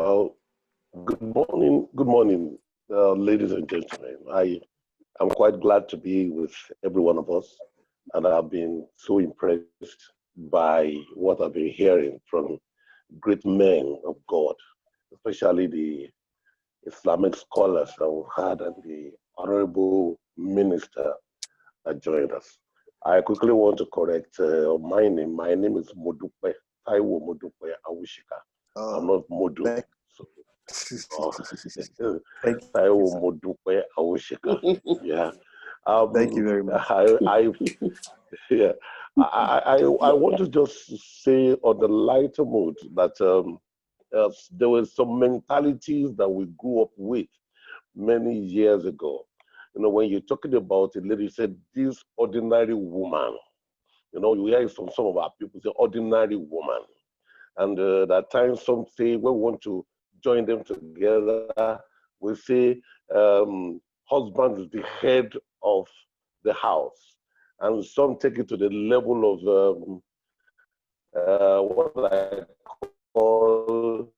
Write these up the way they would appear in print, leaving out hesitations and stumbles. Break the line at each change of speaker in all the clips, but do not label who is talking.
Well, good morning, ladies and gentlemen. I am quite glad to be with every one of us, and I've been so impressed by what I've been hearing from great men of God, especially the Islamic scholars that we've had and the honorable minister that joined us. I quickly want to correct my name. My name is Modupe, Taiwo Awosika. I'm
Oh,
not Modu.
thank,
So, oh,
thank you,
Taiwo
sir.
Modupe Awosika. Yeah.
Thank you very much.
Yeah. I want to just say on the lighter mood that there were some mentalities that we grew up with many years ago. You know, when you're talking about a lady, said this ordinary woman. You know, you hear it from some of our people say ordinary woman. And at times some say we want to join them together. We say husband is the head of the house. And some take it to the level of what I call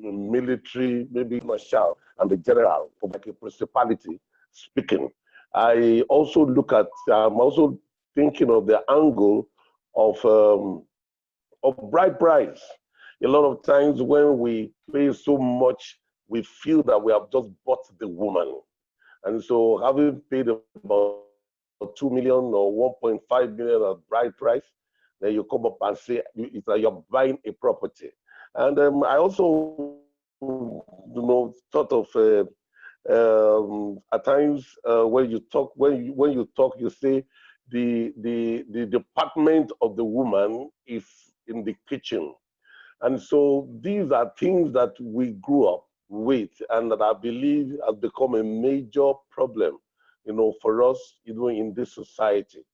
military, maybe marshal, and the general, of like a principality speaking. I also look at, I'm also thinking of the angle of bride price. A lot of times when we pay so much, we feel that we have just bought the woman. And so having paid about 2 million or 1.5 million as bride price, then you come up and say it's like you're buying a property. And I also, sort of at times when you talk, you say the department of the woman is in the kitchen. And so these are things that we grew up with and that I believe has become a major problem, for us, in this society.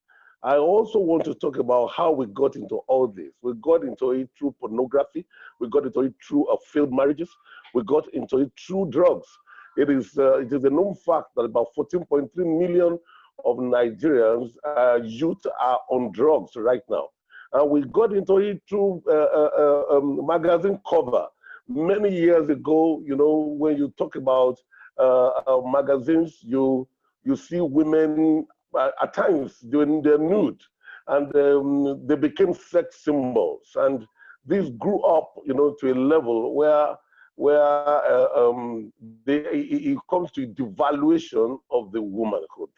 I also want to talk about how we got into all this. We got into it through pornography. We got into it through failed marriages. We got into it through drugs. It is a known fact that about 14.3 million of Nigerians youth are on drugs right now. And we got into it through magazine cover. Many years ago, when you talk about magazines, you see women at times doing their nude, and they became sex symbols. And this grew up, to a level where it comes to devaluation of the womanhood.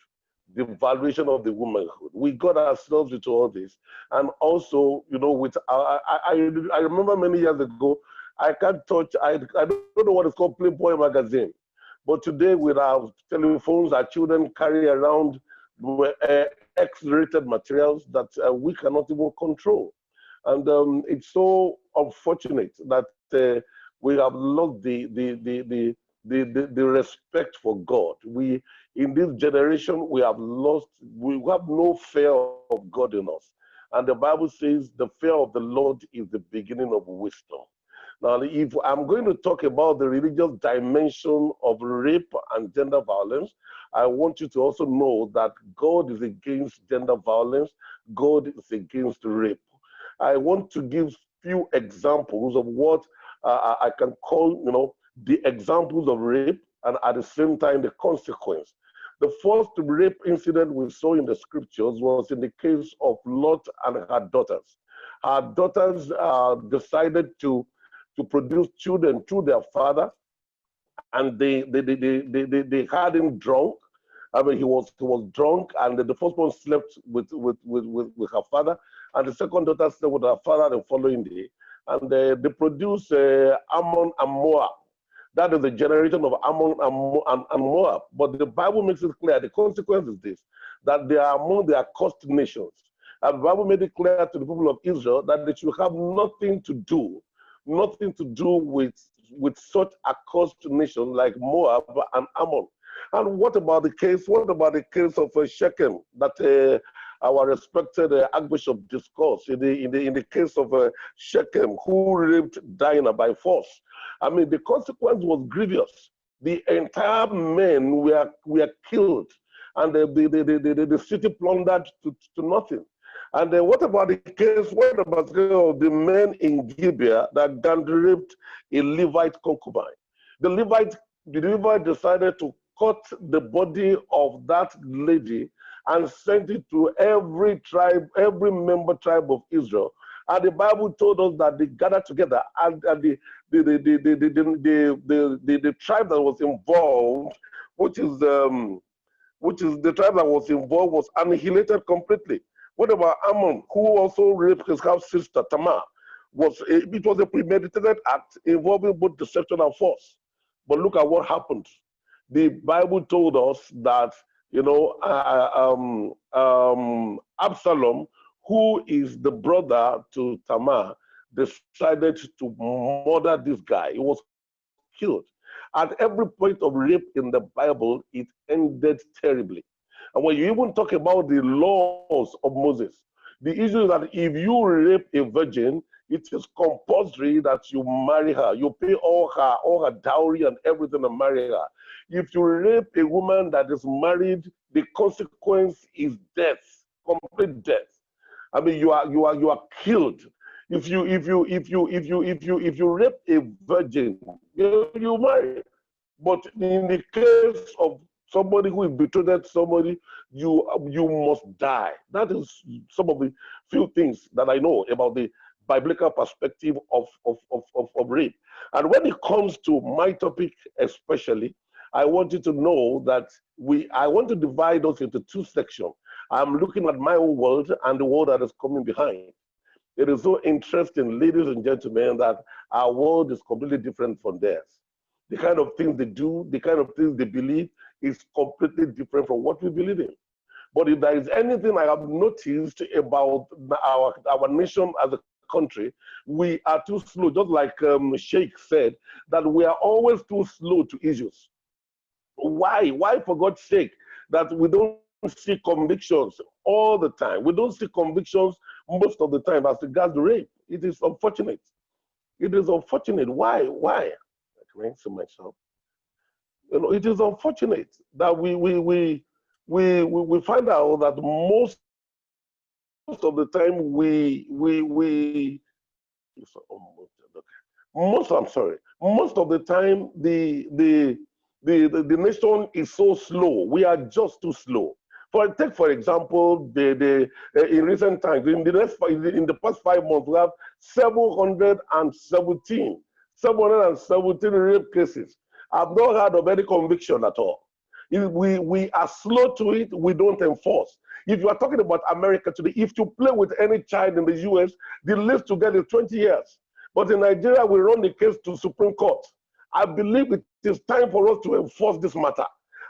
The valuation of the womanhood. We got ourselves into all this. And also, with I remember many years ago, I can't touch, I don't know what it's called, Playboy magazine. But today with our telephones, our children carry around X-rated materials that we cannot even control. And it's so unfortunate that we have lost the respect for God. In this generation, we have no fear of God in us. And the Bible says the fear of the Lord is the beginning of wisdom. Now, if I'm going to talk about the religious dimension of rape and gender violence, I want you to also know that God is against gender violence. God is against rape. I want to give few examples of what I can call, the examples of rape, and at the same time, the consequence. The first rape incident we saw in the scriptures was in the case of Lot and her daughters. Her daughters decided to produce children through their father, and they had him drunk. I mean, he was drunk, and the first one slept with her father, and the second daughter slept with her father the following day, and they produced Ammon and Moab. That is the generation of Ammon and Moab. But the Bible makes it clear, the consequence is this, that they are among the accursed nations. And the Bible made it clear to the people of Israel that they should have nothing to do with such accursed nations like Moab and Ammon. And what about the case of Shechem that our respected Archbishop discussed in the case of Shechem, who raped Dinah by force? I mean, the consequence was grievous. The entire men were killed, and the city plundered to nothing. And then what about the case, what about the men in Gibeah that gang raped a Levite concubine? The Levite decided to cut the body of that lady and sent it to every tribe, every member tribe of Israel. And the Bible told us that they gathered together, and the tribe that was involved, which is the tribe that was involved, was annihilated completely. What about Ammon, who also raped his half sister Tamar? It was a premeditated act involving both deception and force. But look at what happened. The Bible told us that, you know, Absalom, who is the brother to Tamar, decided to murder this guy. He was killed. At every point of rape in the Bible, it ended terribly. And when you even talk about the laws of Moses, the issue is that if you rape a virgin, it is compulsory that you marry her. You pay all her dowry and everything and marry her. If you rape a woman that is married, the consequence is death, complete death. I mean, you are killed. If you rape a virgin, you marry. But in the case of somebody who is betrothed somebody, you must die. That is some of the few things that I know about the biblical perspective of rape. And when it comes to my topic especially, I want you to know that I want to divide us into two sections. I'm looking at my own world and the world that is coming behind. It is so interesting, ladies and gentlemen, that our world is completely different from theirs. The kind of things they do, the kind of things they believe is completely different from what we believe in. But if there is anything I have noticed about our nation as a country, we are too slow, just like Sheikh said, that we are always too slow to issues. Why? Why, for God's sake, that we don't see convictions all the time? We don't see convictions most of the time as regards the rape. It is unfortunate. It is unfortunate. Why? I can answer myself. You know, it is unfortunate that we find out that most of the time most of the time the nation is so slow. We are just too slow. Take for example, in recent times, in the past 5 months, we have 717 rape cases. I've not heard of any conviction at all. We are slow to it, we don't enforce. If you are talking about America today, if you play with any child in the US, the least to get is 20 years. But in Nigeria, we run the case to Supreme Court. I believe it is time for us to enforce this matter.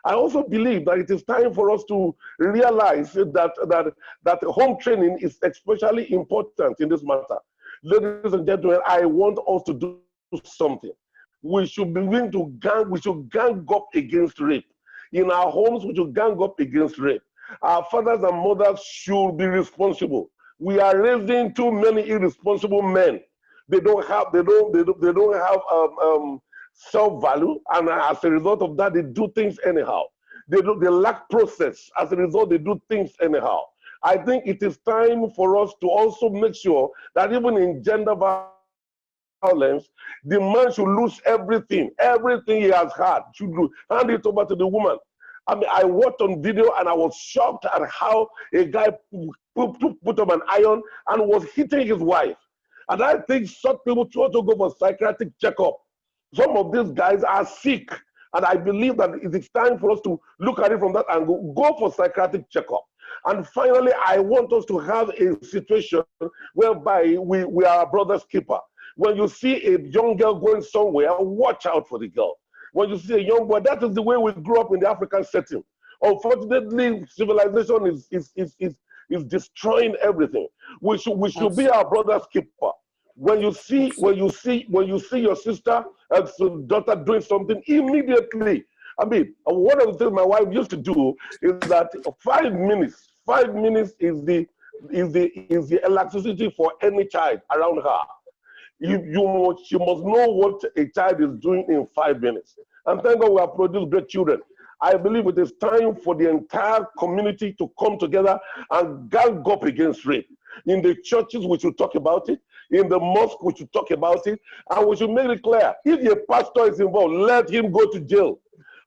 I also believe that it is time for us to realize that home training is especially important in this matter. Ladies and gentlemen, I want us to do something. We should begin to gang up against rape. In our homes, we should gang up against rape. Our fathers and mothers should be responsible. We are raising too many irresponsible men. They don't have self-value, and as a result of that, they do things anyhow. They lack process. As a result, they do things anyhow. I think it is time for us to also make sure that even in gender violence, the man should lose everything he has had, should hand it over to the woman. I mean, I watched on video and I was shocked at how a guy put up an iron and was hitting his wife. And I think such people should also go for psychiatric checkup. Some of these guys are sick, and I believe that it is time for us to look at it from that angle, go for psychiatric checkup. And finally, I want us to have a situation whereby we are a brother's keeper. When you see a young girl going somewhere, watch out for the girl. When you see a young boy, that is the way we grew up in the African setting. Unfortunately, civilization is destroying everything. We should be our brother's keeper. When you see your sister and daughter doing something, immediately. I mean, one of the things my wife used to do is that 5 minutes is the electricity for any child around her. She must know what a child is doing in 5 minutes. And thank God we have produced great children. I believe it is time for the entire community to come together and gang up against rape. In the churches, we should talk about it. In the mosque, we should talk about it. And we should make it clear, if a pastor is involved, let him go to jail.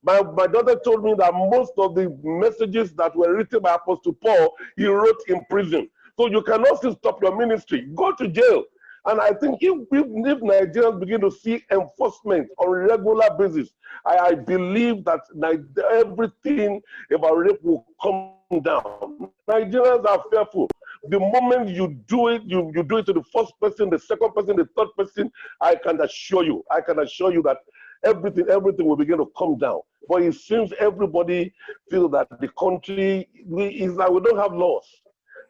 My daughter told me that most of the messages that were written by Apostle Paul, he wrote in prison. So you cannot still stop your ministry. Go to jail. And I think if Nigerians begin to see enforcement on a regular basis, I believe that everything about rape will come down. Nigerians are fearful. The moment you do it, you do it to the first person, the second person, the third person, I can assure you that everything will begin to come down. But it seems everybody feels that the country is that we don't have laws.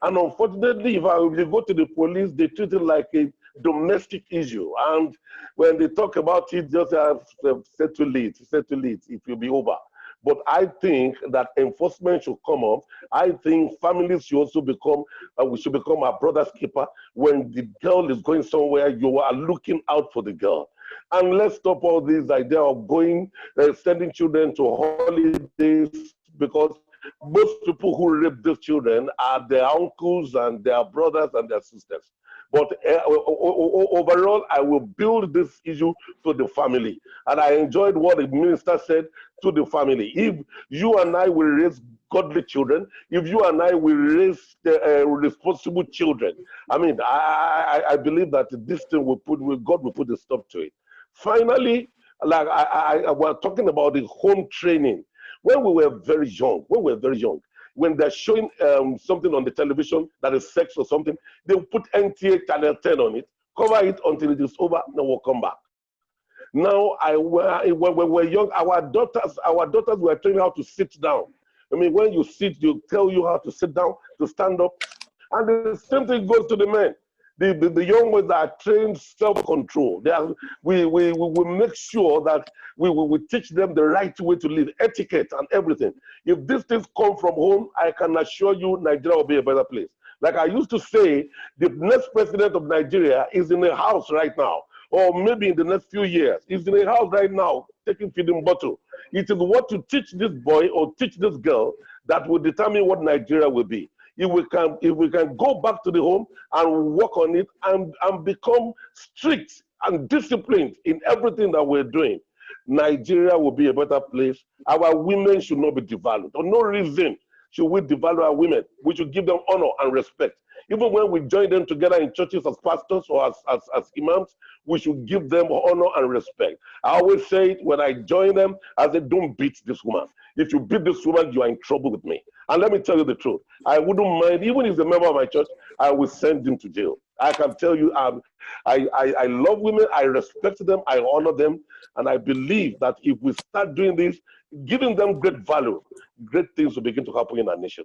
And unfortunately, if you go to the police, they treat it like a domestic issue. And when they talk about it, just settle it, it will be over. But I think that enforcement should come up. I think families should also become, we should become our brother's keeper. When the girl is going somewhere, you are looking out for the girl. And let's stop all this idea of going, sending children to holidays, because most people who rape these children are their uncles and their brothers and their sisters. But overall, I will build this issue to the family. And I enjoyed what the minister said to the family. If you and I will raise godly children, if you and I will raise responsible children, I mean, I believe that this thing God will put a stop to it. Finally, like we're talking about the home training. When we were very young, when they're showing something on the television that is sex or something, they'll put NTA Channel 10 on it, cover it until it is over, then we'll come back. Now, when we were young, our daughters were trained how to sit down. I mean, when you sit, they'll tell you how to sit down, to stand up. And the same thing goes to the men. The young ones are trained self-control. We make sure that we teach them the right way to live, etiquette and everything. If these things come from home, I can assure you Nigeria will be a better place. Like I used to say, the next president of Nigeria is in a house right now, or maybe in the next few years. He's in a house right now, taking feeding bottle. It is what to teach this boy or teach this girl that will determine what Nigeria will be. If we can go back to the home and work on it and become strict and disciplined in everything that we're doing, Nigeria will be a better place. Our women should not be devalued. For no reason should we devalue our women. We should give them honor and respect. Even when we join them together in churches as pastors or as imams, we should give them honor and respect. I always say it when I join them, I say, don't beat this woman. If you beat this woman, you are in trouble with me. And let me tell you the truth. I wouldn't mind, even if he's a member of my church, I will send him to jail. I can tell you, I love women, I respect them, I honor them, and I believe that if we start doing this, giving them great value, great things will begin to happen in our nation.